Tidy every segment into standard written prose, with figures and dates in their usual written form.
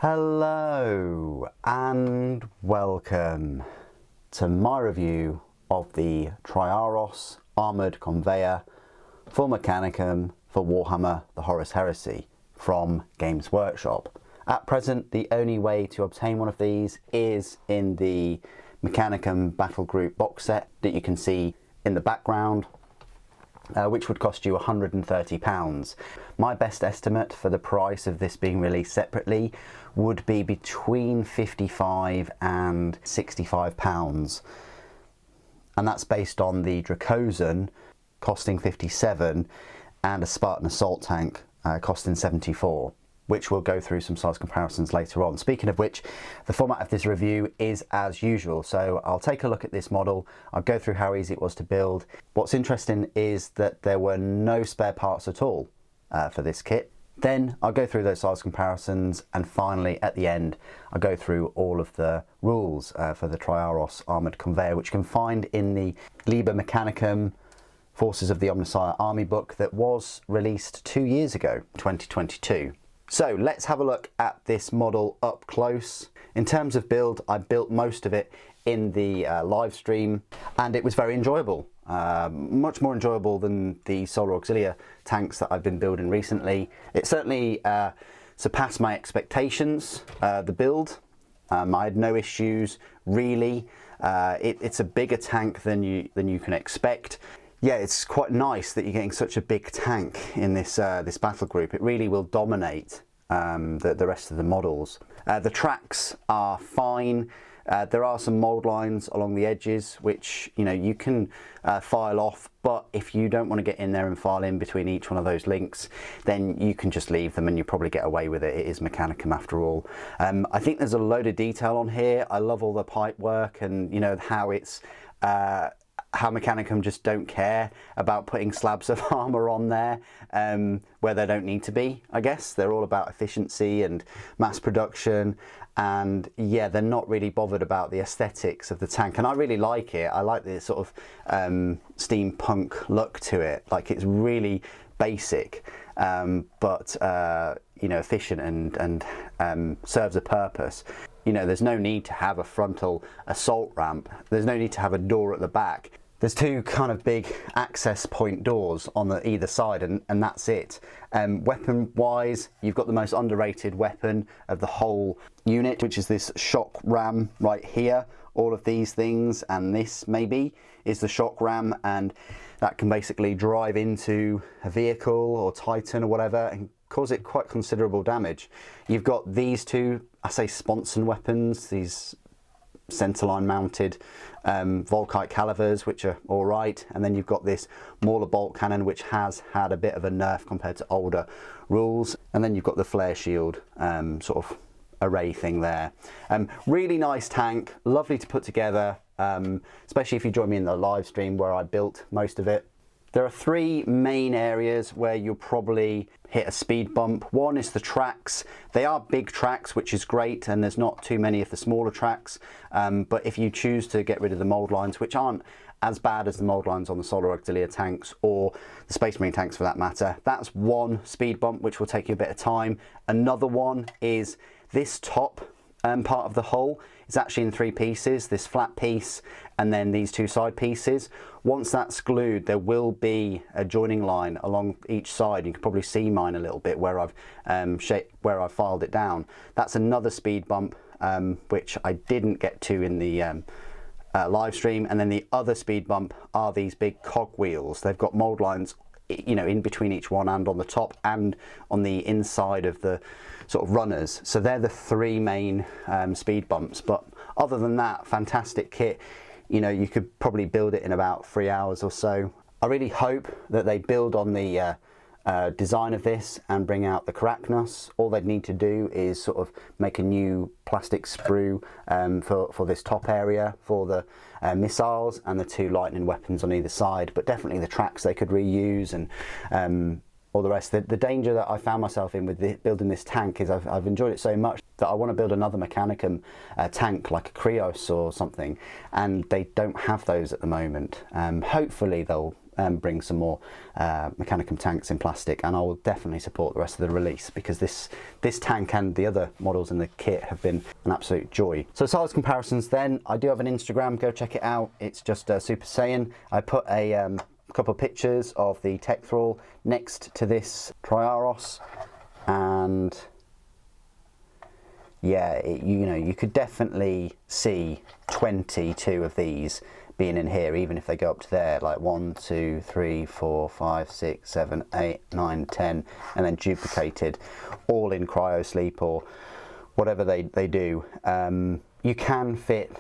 Hello and welcome to my review of the Triaros Armoured Conveyor for Mechanicum for Warhammer the Horus Heresy from Games Workshop. At present, the only way to obtain one of these is in the Mechanicum Battlegroup box set that you can see in the background, which would cost you £130. My best estimate for the price of this being released separately would be between £55 and £65, and that's based on the Dracosan costing £57 and a Spartan assault tank costing £74, which we'll go through some size comparisons later on. Speaking of which, the format of this review is as usual. So I'll take a look at this model, I'll go through how easy it was to build. What's interesting is that there were no spare parts at all for this kit. Then I'll go through those size comparisons, and finally at the end I'll go through all of the rules for the Triaros Armoured Conveyor, which you can find in the Liber Mechanicum Forces of the Omnissiah Army book that was released 2 years ago, 2022. So let's have a look at this model up close. In terms of build, I built most of it in the live stream, and it was very enjoyable. Much more enjoyable than the Solar Auxilia tanks that I've been building recently. It certainly surpassed my expectations, the build. I had no issues really. It's a bigger tank than you can expect. Yeah, it's quite nice that you're getting such a big tank in this this battle group. It really will dominate the rest of the models. The tracks are fine. There are some mould lines along the edges which you can file off, but if you don't want to get in there and file in between each one of those links, then you can just leave them and you probably get away with it. It is Mechanicum after all. I think there's a load of detail on here. I love all the pipe work and how it's how Mechanicum just don't care about putting slabs of armour on there where they don't need to be, I guess. They're all about efficiency and mass production, and yeah, they're not really bothered about the aesthetics of the tank, and I really like it. I like the sort of steampunk look to it. Like, it's really basic, but efficient and serves a purpose. There's no need to have a frontal assault ramp. There's no need to have a door at the back. There's two kind of big access point doors on either side, and that's it. Weapon wise, you've got the most underrated weapon of the whole unit, which is this shock ram right here. All of these things, and this maybe, is the shock ram, and that can basically drive into a vehicle or Titan or whatever and cause it quite considerable damage. You've got these two, I say sponson weapons, these centerline mounted Volkite calivers, which are all right, and then you've got this Mauler bolt cannon, which has had a bit of a nerf compared to older rules, and then you've got the flare shield sort of array thing there. Really nice tank, lovely to put together, especially if you join me in the live stream where I built most of it. There are three main areas where you'll probably hit a speed bump. One is the tracks. They are big tracks, which is great, and there's not too many of the smaller tracks. But if you choose to get rid of the mould lines, which aren't as bad as the mould lines on the Solar Auxilia tanks or the Space Marine tanks for that matter, that's one speed bump, which will take you a bit of time. Another one is this top part of the hull. It's actually in three pieces, this flat piece and then these two side pieces. Once that's glued, there will be a joining line along each side. You can probably see mine a little bit where I've filed it down. That's another speed bump, which I didn't get to in the live stream. And then the other speed bump are these big cog wheels. They've got mould lines in between each one, and on the top and on the inside of the sort of runners. So they're the three main speed bumps, but other than that, fantastic kit. You could probably build it in about 3 hours or so. I really hope that they build on the design of this and bring out the Carachnos. All they'd need to do is sort of make a new plastic sprue for this top area for the missiles and the two lightning weapons on either side, but definitely the tracks they could reuse and all the rest. The danger that I found myself in with building this tank is I've enjoyed it so much that I want to build another Mechanicum tank like a Triaros or something, and they don't have those at the moment. Hopefully they'll bring some more Mechanicum tanks in plastic, and I will definitely support the rest of the release, because this tank and the other models in the kit have been an absolute joy. So size comparisons then, I do have an Instagram, go check it out. It's just Super Saiyan. I put a couple of pictures of the tech thrall next to this Triaros, and yeah, you could definitely see 22 of these being in here, even if they go up to there, like 1, 2, 3, 4, 5, 6, 7, 8, 9, 10, and then duplicated, all in cryo sleep or whatever they do. You can fit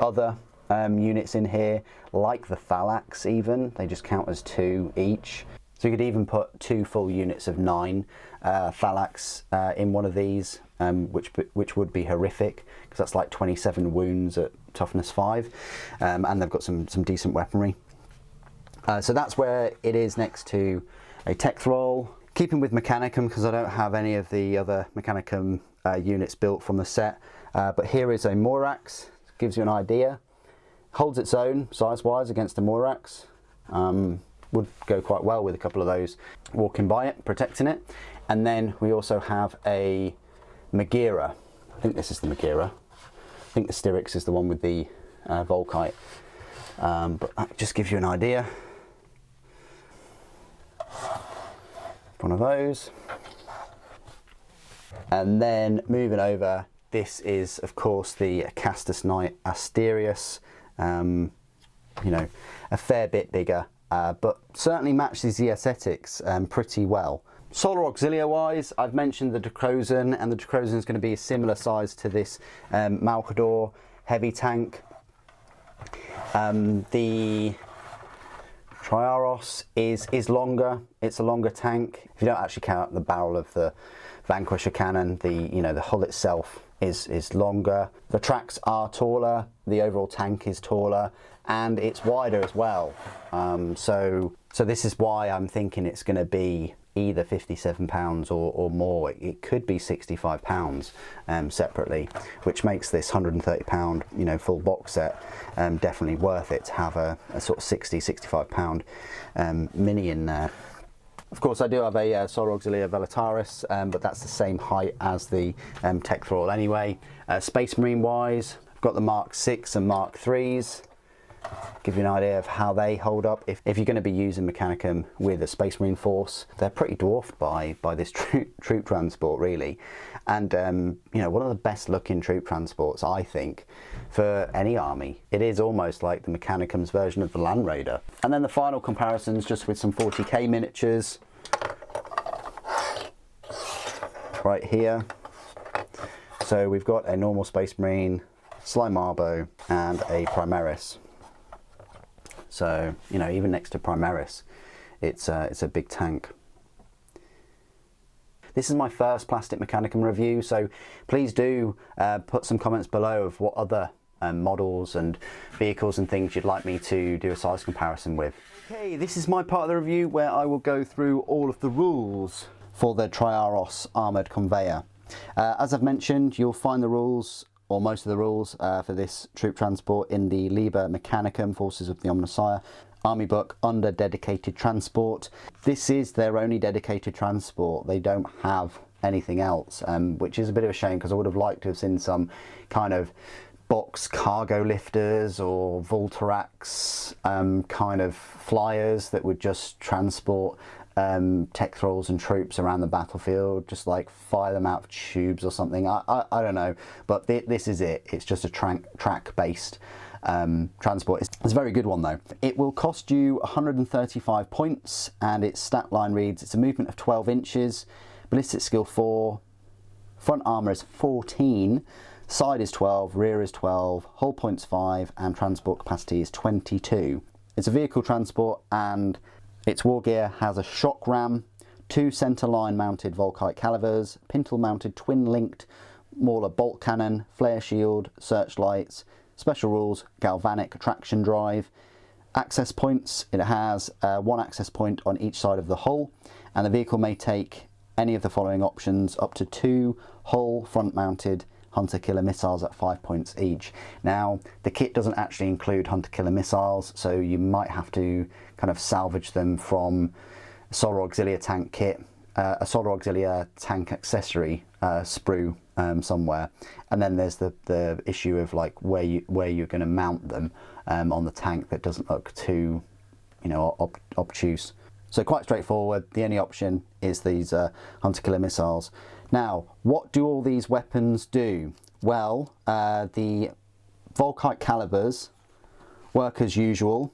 other units in here, like the Thalax even, they just count as 2 each. So you could even put 2 full units of 9 Thalax in one of these, which would be horrific, because that's like 27 wounds at toughness 5, and they've got some decent weaponry. So that's where it is next to a tech thrall. Keeping with Mechanicum, because I don't have any of the other Mechanicum units built from the set, but here is a Morax, gives you an idea. Holds its own size-wise against a Morax. Would go quite well with a couple of those walking by it, protecting it. And then we also have a Megaera. I think this is the Megaera. I think the Styrax is the one with the Volkite. But that just gives you an idea. One of those. And then moving over, this is of course the Castus Knight Asterius. You know, a fair bit bigger, but certainly matches the aesthetics pretty well. Solar Auxilia wise, I've mentioned the Decrozen, and the Decrozen is going to be a similar size to this Malcador heavy tank. The Triaros is longer, it's a longer tank. If you don't actually count the barrel of the Vanquisher cannon, the hull itself is longer. The tracks are taller, the overall tank is taller, and it's wider as well. So this is why I'm thinking it's going to be either £57 or more. It could be £65 separately, which makes this £130 full box set definitely worth it to have a sort of £60–65 mini in there. Of course, I do have a Solar Auxilia Velataris, but that's the same height as the tech thrall anyway. Space Marine wise, I've got the Mark 6 and Mark 3s. Give you an idea of how they hold up. If you're going to be using Mechanicum with a Space Marine force, they're pretty dwarfed by this troop transport really, and one of the best looking troop transports I think for any army. It is almost like the Mechanicum's version of the Land Raider. And then the final comparisons just with some 40k miniatures right here. So we've got a normal Space Marine, Sly Marbo, and a Primaris. So, even next to Primaris, it's a big tank. This is my first plastic Mechanicum review, so please do put some comments below of what other models and vehicles and things you'd like me to do a size comparison with. Okay, this is my part of the review where I will go through all of the rules for the Triaros Armoured Conveyor. As I've mentioned, you'll find the rules, or most of the rules for this troop transport in the Liber Mechanicum Forces of the Omnissiah army book under dedicated transport. This is their only dedicated transport. They don't have anything else, which is a bit of a shame, because I would have liked to have seen some kind of box cargo lifters or Voltarax kind of flyers that would just transport tech thralls and troops around the battlefield, just like fire them out of tubes or something. I don't know, but this is it. It's just a track based transport. It's a very good one though. It will cost you 135 points, and its stat line reads: it's a movement of 12 inches, ballistic skill 4, front armor is 14, side is 12, rear is 12, hull points 5, and transport capacity is 22. It's a vehicle transport, and its war gear has a shock ram, 2 centre line mounted Volkite calivers, pintle mounted twin linked Mauler bolt cannon, flare shield, searchlights. Special rules: galvanic traction drive. Access points: it has 1 access point on each side of the hull, and the vehicle may take any of the following options: up to 2 hull front mounted hunter-killer missiles at 5 points each. Now, the kit doesn't actually include hunter-killer missiles, so you might have to kind of salvage them from a Solar Auxilia tank kit, a Solar Auxilia tank accessory sprue somewhere, and then there's the issue of like where you're going to mount them on the tank that doesn't look too, you know, obtuse. So quite straightforward. The only option is these hunter-killer missiles. Now, what do all these weapons do? Well, the Volkite calibers work as usual.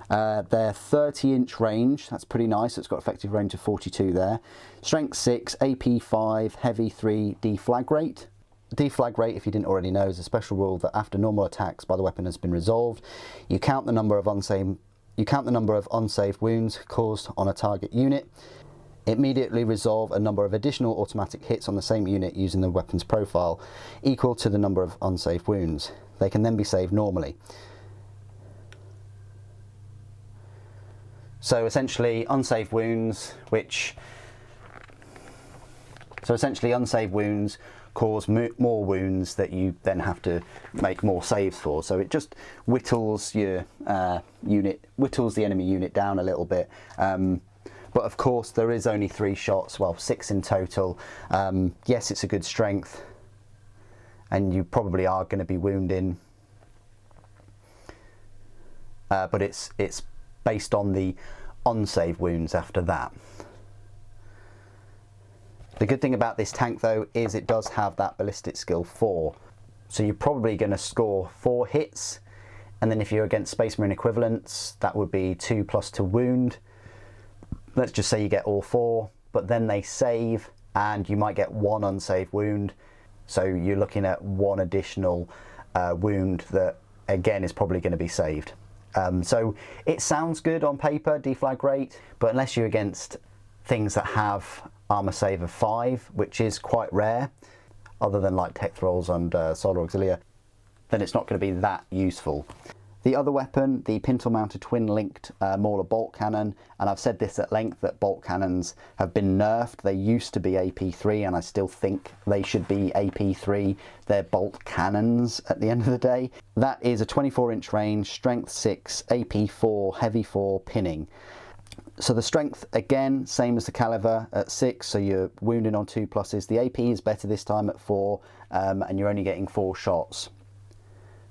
They're 30-inch range, that's pretty nice, it's got effective range of 42 there. Strength 6, AP 5, Heavy 3, deflag rate. Deflag rate, if you didn't already know, is a special rule that after normal attacks by the weapon has been resolved, you count the number of unsaved wounds caused on a target unit. Immediately resolve a number of additional automatic hits on the same unit using the weapon's profile, equal to the number of unsaved wounds. They can then be saved normally. So essentially unsaved wounds cause more wounds that you then have to make more saves for. So it just whittles your whittles the enemy unit down a little bit. But of course there is only 3 shots, well 6 in total. Yes, it's a good strength and you probably are going to be wounding, but it's based on the unsaved wounds after that. The good thing about this tank though is it does have that ballistic skill 4. So you're probably going to score 4 hits, and then if you're against Space Marine equivalents, that would be 2+ to wound. Let's just say you get all 4, but then they save and you might get 1 unsaved wound. So you're looking at 1 additional wound that again is probably going to be saved. So it sounds good on paper, deflag rate, but unless you're against things that have armor save of 5, which is quite rare, other than like tech thralls and Solar Auxilia, then it's not going to be that useful. The other weapon, the pintle-mounted twin-linked Mauler bolt cannon, and I've said this at length that bolt cannons have been nerfed. They used to be AP3 and I still think they should be AP3. They're bolt cannons at the end of the day. That is a 24-inch range, strength 6, AP 4, heavy 4, pinning. So the strength, again, same as the caliber at 6, so you're wounding on 2 pluses. The AP is better this time at 4, and you're only getting 4 shots.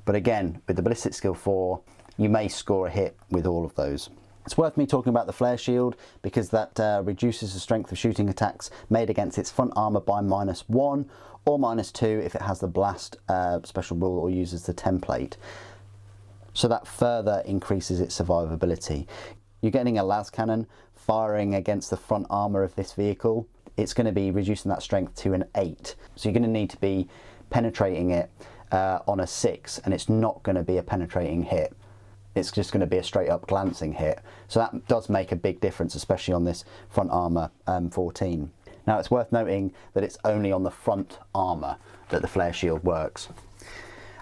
But again, with the ballistic skill 4, you may score a hit with all of those. It's worth me talking about the flare shield because that reduces the strength of shooting attacks made against its front armor by -1 or -2 if it has the blast special rule or uses the template. So that further increases its survivability. You're getting a las cannon firing against the front armor of this vehicle. It's going to be reducing that strength to an 8. So you're going to need to be penetrating it on a 6, and it's not going to be a penetrating hit. It's just going to be a straight up glancing hit. So that does make a big difference, especially on this front armor 14. Now it's worth noting that it's only on the front armor that the flare shield works.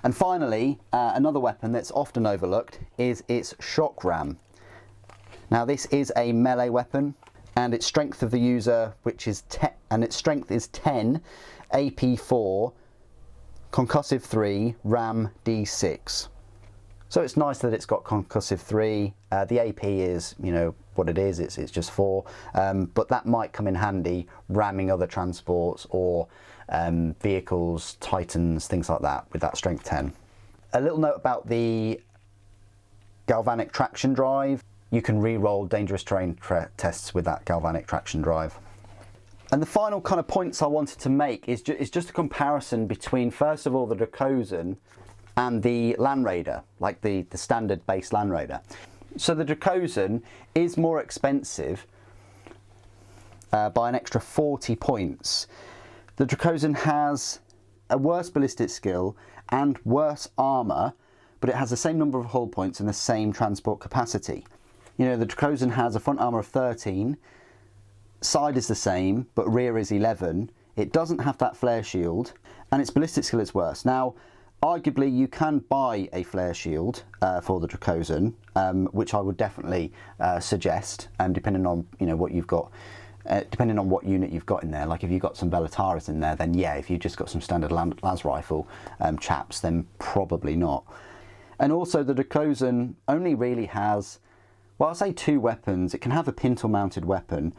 And finally, another weapon that's often overlooked is its shock ram. Now this is a melee weapon, and its strength of the user, which is 10, and its strength is 10, AP 4, concussive 3, ram D6. So it's nice that it's got concussive 3. The AP is, you know, what it is, it's just 4, but that might come in handy ramming other transports or vehicles, titans, things like that with that strength 10. A little note about the galvanic traction drive. You can re-roll dangerous terrain tests with that galvanic traction drive. And the final kind of points I wanted to make is just a comparison between, first of all, the Dracosan and the Land Raider, like the standard base Land Raider. So the Dracosan is more expensive by an extra 40 points. The Dracosan has a worse ballistic skill and worse armour, but it has the same number of hull points and the same transport capacity. You know, the Dracosan has a front armour of 13, side is the same, but rear is 11. It doesn't have that flare shield, and its ballistic skill is worse. Now, arguably, you can buy a flare shield for the Dracosan, which I would definitely suggest, depending on what you've got depending on what unit you've got in there. Like if you've got some Velataris in there, then yeah. If you've just got some standard las rifle chaps, then probably not. And also the Dracosan only really has, well, I'll say 2 weapons. It can have a pintle mounted weapon,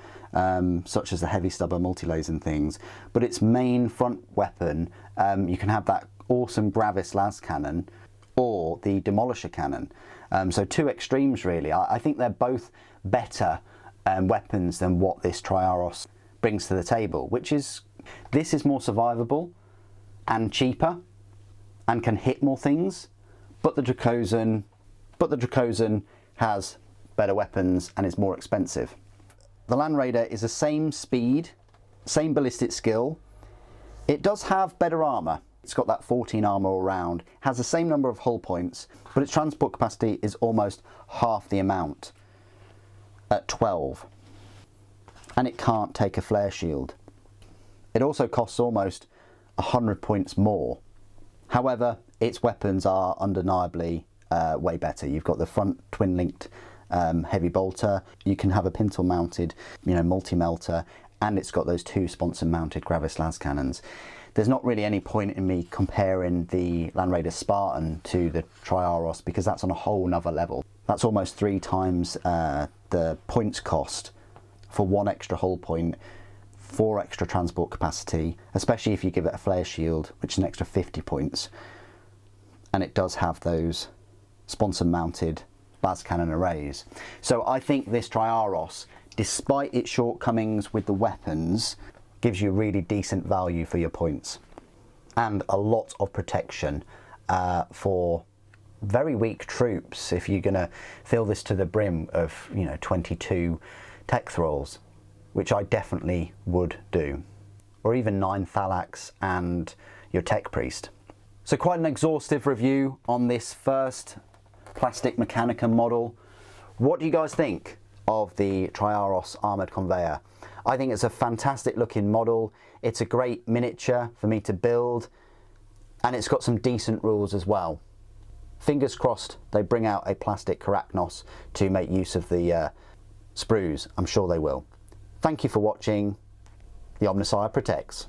such as the heavy stubber multi-lays and things, but its main front weapon, you can have that awesome Gravis las cannon or the Demolisher cannon. So 2 extremes really. I think they're both better weapons than what this Triaros brings to the table, which is, this is more survivable and cheaper and can hit more things, but the Dracosan has better weapons and is more expensive. The Land Raider is the same speed, same ballistic skill. It does have better armour. It's got that 14 armour all round, has the same number of hull points, but its transport capacity is almost half the amount, at 12. And it can't take a flare shield. It also costs almost 100 points more. However, its weapons are undeniably way better. You've got the front twin-linked heavy bolter, you can have a pintle mounted, multi-melter, and it's got those 2 sponsor mounted Gravis las cannons. There's not really any point in me comparing the Land Raider Spartan to the Triaros because that's on a whole nother level. That's almost 3 times the points cost for 1 extra hull point, 4 extra transport capacity, especially if you give it a flare shield, which is an extra 50 points. And it does have those sponsor mounted las cannon arrays. So I think this Triaros, despite its shortcomings with the weapons, gives you really decent value for your points and a lot of protection for very weak troops. If you're going to fill this to the brim of 22 tech thralls, which I definitely would do, or even 9 Thalax and your tech priest. So quite an exhaustive review on this first plastic Mechanicum model. What do you guys think of the Triaros Armoured Conveyor? I think it's a fantastic looking model. It's a great miniature for me to build, and it's got some decent rules as well. Fingers crossed they bring out a plastic Karachnos to make use of the sprues. I'm sure they will. Thank you for watching. The Omnissiah protects.